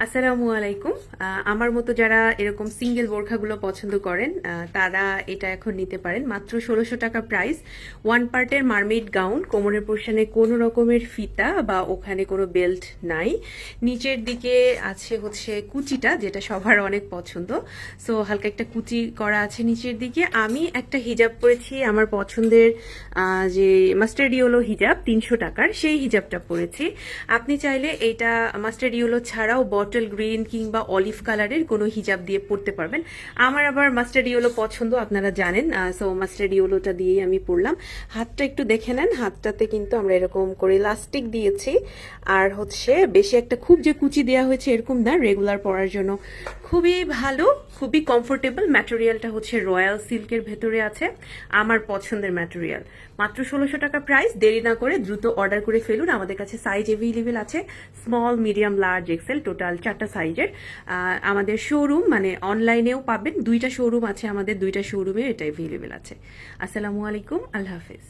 আসসালামু আলাইকুম। আমার মতো যারা এরকম সিঙ্গেল বোরখাগুলো পছন্দ করেন তারা এটা এখন নিতে পারেন। মাত্র ১৬০০ টাকা প্রাইস। ওয়ান পার্টের মারমেড গাউন, কোমরের পোর্শনে কোনো রকমের ফিতা বা ওখানে কোনো বেল্ট নাই। নিচের দিকে আছে হচ্ছে কুচিটা, যেটা সবার অনেক পছন্দ। সো হালকা একটা কুচি করা আছে নিচের দিকে। আমি একটা হিজাব পরেছি, আমার পছন্দের যে মাস্টার্ড ইয়েলো হিজাব ৩০০ টাকার, সেই হিজাবটা পরেছি। আপনি চাইলে এইটা মাস্টার্ড ইয়েলো ছাড়াও বটল গ্রিন কিংবা অলিভ কালারের কোনো হিজাব দিয়ে পরতে পারবেন। আমার আবার মাস্টার্ড ইয়েলো পছন্দ, আপনারা জানেন। সো মাস্টার্ড ইয়েলোটা দিয়েই আমি পরলাম। হাতটা একটু দেখে নেন, হাতটাতে কিন্তু আমরা এরকম করে ইলাস্টিক দিয়েছি। আর হচ্ছে বেশি একটা খুব যে কুচি দেওয়া হয়েছে এরকম না, রেগুলার পরার জন্য খুবই ভালো, খুবই কমফোর্টেবল। ম্যাটেরিয়ালটা হচ্ছে রয়্যাল সিল্কের ভেতরে আছে, আমার পছন্দের ম্যাটেরিয়াল। মাত্র ১৬০০ টাকা প্রাইস। দেরি না করে দ্রুত অর্ডার করে ফেলুন। আমাদের কাছে সাইজ অ্যাভেলেবেল আছে, small, medium, large, XL, total 4টা সাইজের। আমাদের শোরুম মানে অনলাইনেও পাবেন, 2টা শোরুম আছে আমাদের, 2টা শোরুমে এটা অ্যাভেলেবেল আছে। আসসালামু আলাইকুম, আল্লাহ হাফেজ।